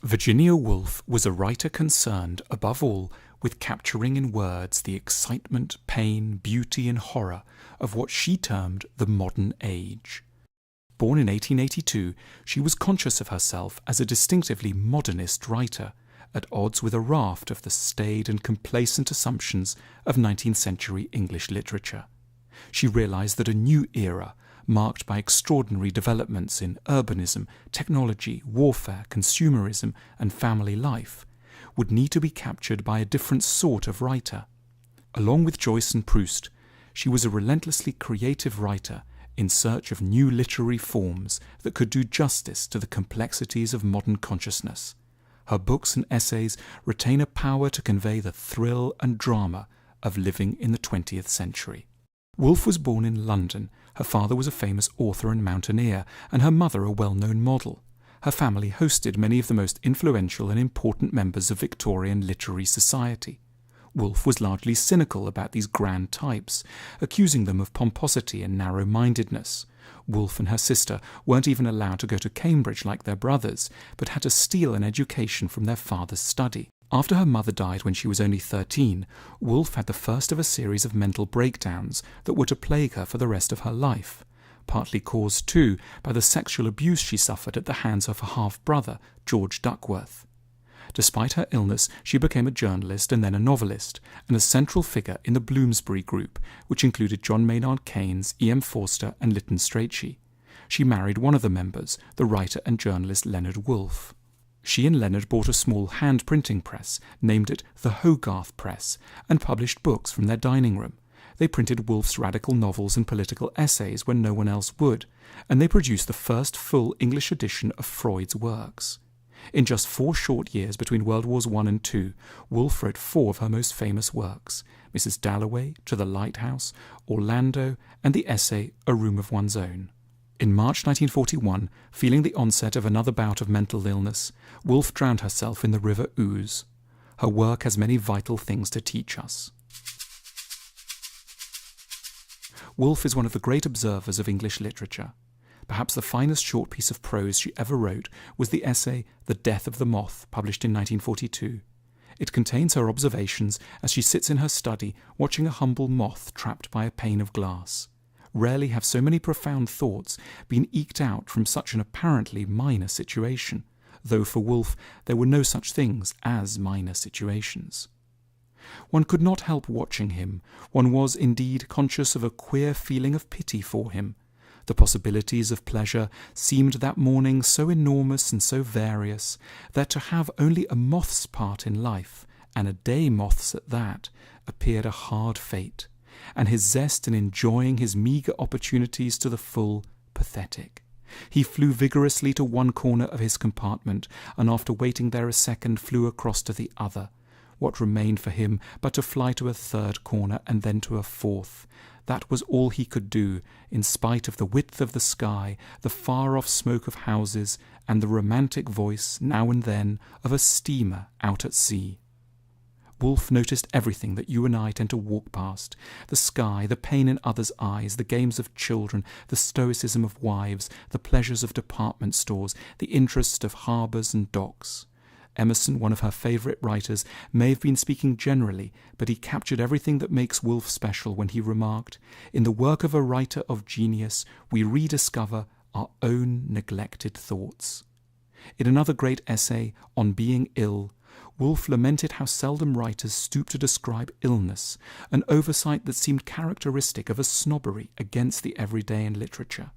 Virginia Woolf was a writer concerned, above all, with capturing in words the excitement, pain, beauty and horror of what she termed the modern age. Born in 1882, she was conscious of herself as a distinctively modernist writer, at odds with a raft of the staid and complacent assumptions of 19th century English literature. She realized that a new era, marked by extraordinary developments in urbanism, technology, warfare, consumerism, and family life, would need to be captured by a different sort of writer. Along with Joyce and Proust, she was a relentlessly creative writer in search of new literary forms that could do justice to the complexities of modern consciousness. Her books and essays retain a power to convey the thrill and drama of living in the 20th century. Woolf was born in London. Her father was a famous author and mountaineer, and her mother a well-known model. Her family hosted many of the most influential and important members of Victorian literary society. Woolf was largely cynical about these grand types, accusing them of pomposity and narrow-mindedness. Woolf and her sister weren't even allowed to go to Cambridge like their brothers, but had to steal an education from their father's study. After her mother died when she was only 13, Woolf had the first of a series of mental breakdowns that were to plague her for the rest of her life, partly caused, too, by the sexual abuse she suffered at the hands of her half-brother, George Duckworth. Despite her illness, she became a journalist and then a novelist, and a central figure in the Bloomsbury Group, which included John Maynard Keynes, E. M. Forster, and Lytton Strachey. She married one of the members, the writer and journalist Leonard Woolf. She and Leonard bought a small hand-printing press, named it the Hogarth Press, and published books from their dining room. They printed Woolf's radical novels and political essays when no one else would, and they produced the first full English edition of Freud's works. In just 4 short years between World Wars I and II, Woolf wrote 4 of her most famous works, Mrs. Dalloway, To the Lighthouse, Orlando, and the essay A Room of One's Own. In March 1941, feeling the onset of another bout of mental illness, Woolf drowned herself in the River Ouse. Her work has many vital things to teach us. Woolf is one of the great observers of English literature. Perhaps the finest short piece of prose she ever wrote was the essay The Death of the Moth, published in 1942. It contains her observations as she sits in her study watching a humble moth trapped by a pane of glass. Rarely have so many profound thoughts been eked out from such an apparently minor situation, though for Woolf there were no such things as minor situations. One could not help watching him. One was, indeed, conscious of a queer feeling of pity for him. The possibilities of pleasure seemed that morning so enormous and so various that to have only a moth's part in life, and a day moth's at that, appeared a hard fate, and his zest in enjoying his meagre opportunities to the full pathetic. He flew vigorously to one corner of his compartment, and after waiting there a second flew across to the other. What remained for him but to fly to a third corner and then to a fourth? That was all he could do, in spite of the width of the sky, the far-off smoke of houses, and the romantic voice, now and then, of a steamer out at sea. Woolf noticed everything that you and I tend to walk past: the sky, the pain in others' eyes, the games of children, the stoicism of wives, the pleasures of department stores, the interest of harbours and docks. Emerson, one of her favourite writers, may have been speaking generally, but he captured everything that makes Woolf special when he remarked, "In the work of a writer of genius, we rediscover our own neglected thoughts." In another great essay, On Being Ill, Woolf lamented how seldom writers stoop to describe illness, an oversight that seemed characteristic of a snobbery against the everyday in literature.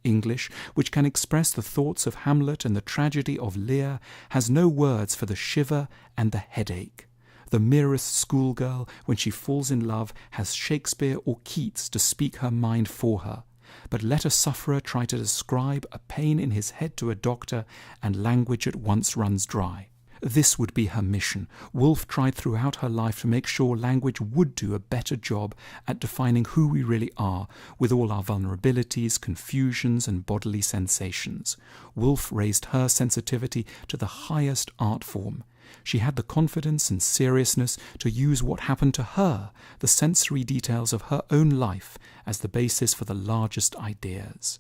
English, which can express the thoughts of Hamlet and the tragedy of Lear, has no words for the shiver and the headache. The merest schoolgirl, when she falls in love, has Shakespeare or Keats to speak her mind for her. But let a sufferer try to describe a pain in his head to a doctor, and language at once runs dry. This would be her mission. Woolf tried throughout her life to make sure language would do a better job at defining who we really are, with all our vulnerabilities, confusions, and bodily sensations. Woolf raised her sensitivity to the highest art form. She had the confidence and seriousness to use what happened to her, the sensory details of her own life, as the basis for the largest ideas.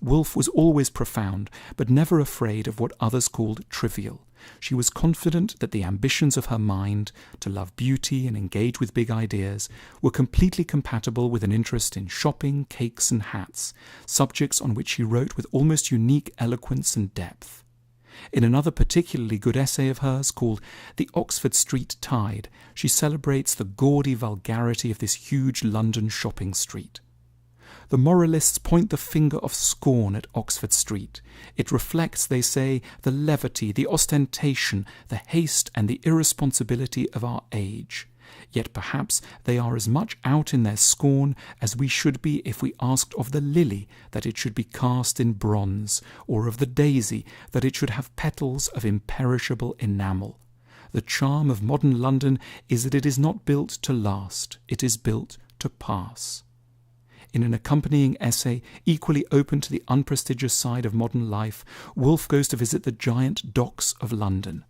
Woolf was always profound, but never afraid of what others called trivial. She was confident that the ambitions of her mind, to love beauty and engage with big ideas, were completely compatible with an interest in shopping, cakes and hats, subjects on which she wrote with almost unique eloquence and depth. In another particularly good essay of hers called The Oxford Street Tide, she celebrates the gaudy vulgarity of this huge London shopping street. The moralists point the finger of scorn at Oxford Street. It reflects, they say, the levity, the ostentation, the haste and the irresponsibility of our age. Yet perhaps they are as much out in their scorn as we should be if we asked of the lily that it should be cast in bronze, or of the daisy that it should have petals of imperishable enamel. The charm of modern London is that it is not built to last, it is built to pass. In an accompanying essay, equally open to the unprestigious side of modern life, Woolf goes to visit the giant docks of London.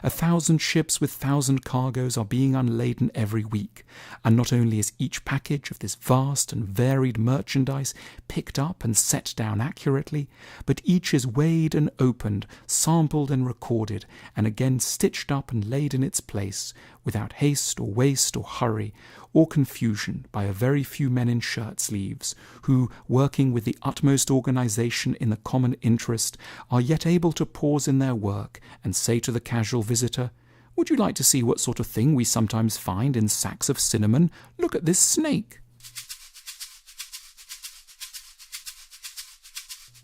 1,000 ships with 1,000 cargoes are being unladen every week, and not only is each package of this vast and varied merchandise picked up and set down accurately, but each is weighed and opened, sampled and recorded, and again stitched up and laid in its place, without haste or waste or hurry, or confusion by a very few men in shirt sleeves, who, working with the utmost organization in the common interest, are yet able to pause in their work and say to the casual visitor, "Would you like to see what sort of thing we sometimes find in sacks of cinnamon? Look at this snake."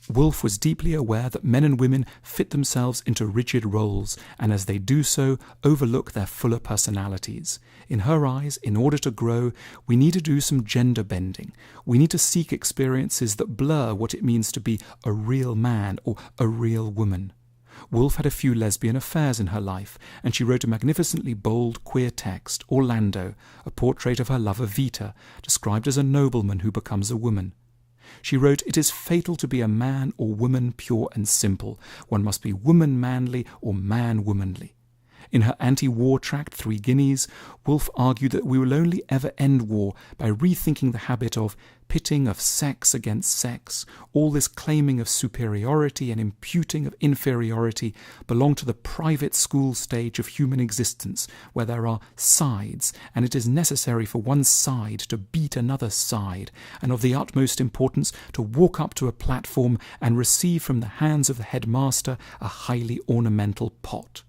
Woolf was deeply aware that men and women fit themselves into rigid roles, and as they do so, overlook their fuller personalities. In her eyes, in order to grow, we need to do some gender bending. We need to seek experiences that blur what it means to be a real man or a real woman. Woolf had a few lesbian affairs in her life, and she wrote a magnificently bold, queer text, Orlando, a portrait of her lover Vita, described as a nobleman who becomes a woman. She wrote, "It is fatal to be a man or woman pure and simple. One must be woman manly or man womanly." In her anti-war tract, 3 Guineas, Woolf argued that we will only ever end war by rethinking the habit of pitting of sex against sex. All this claiming of superiority and imputing of inferiority belong to the private school stage of human existence, where there are sides, and it is necessary for one side to beat another side, and of the utmost importance to walk up to a platform and receive from the hands of the headmaster a highly ornamental pot.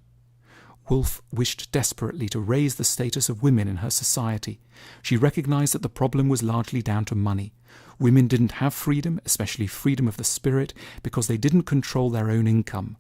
Woolf wished desperately to raise the status of women in her society. She recognized that the problem was largely down to money. Women didn't have freedom, especially freedom of the spirit, because they didn't control their own income.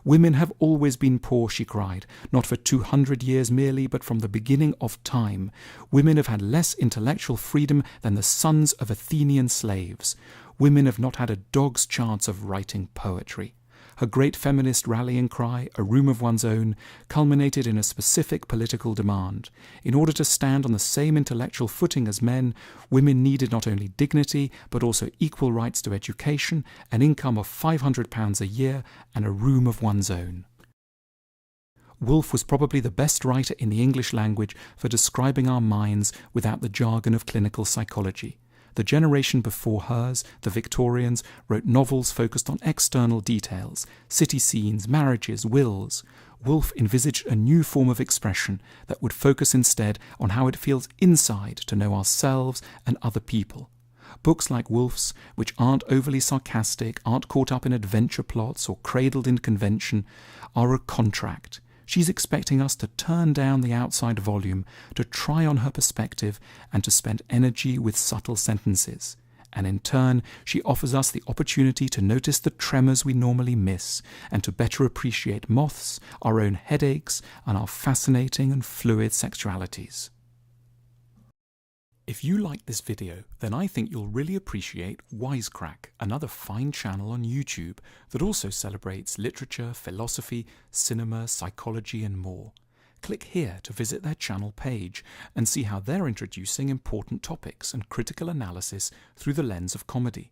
Women have always been poor, she cried, not for 200 years merely, but from the beginning of time. Women have had less intellectual freedom than the sons of Athenian slaves. Women have not had a dog's chance of writing poetry. Her great feminist rallying cry, "A room of one's own," culminated in a specific political demand. In order to stand on the same intellectual footing as men, women needed not only dignity, but also equal rights to education, an income of £500 a year, and a room of one's own. Woolf was probably the best writer in the English language for describing our minds without the jargon of clinical psychology. The generation before hers, the Victorians, wrote novels focused on external details, city scenes, marriages, wills. Woolf envisaged a new form of expression that would focus instead on how it feels inside to know ourselves and other people. Books like Woolf's, which aren't overly sarcastic, aren't caught up in adventure plots or cradled in convention, are a contract. She's expecting us to turn down the outside volume, to try on her perspective, and to spend energy with subtle sentences. And in turn, she offers us the opportunity to notice the tremors we normally miss, and to better appreciate moths, our own headaches, and our fascinating and fluid sexualities. If you like this video, then I think you'll really appreciate Wisecrack, another fine channel on YouTube that also celebrates literature, philosophy, cinema, psychology and more. Click here to visit their channel page and see how they're introducing important topics and critical analysis through the lens of comedy.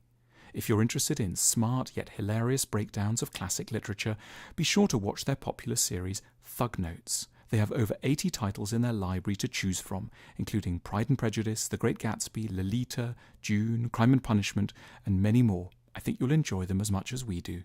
If you're interested in smart yet hilarious breakdowns of classic literature, be sure to watch their popular series Thug Notes. They have over 80 titles in their library to choose from, including Pride and Prejudice, The Great Gatsby, Lolita, Dune, Crime and Punishment, and many more, I think you'll enjoy them as much as we do.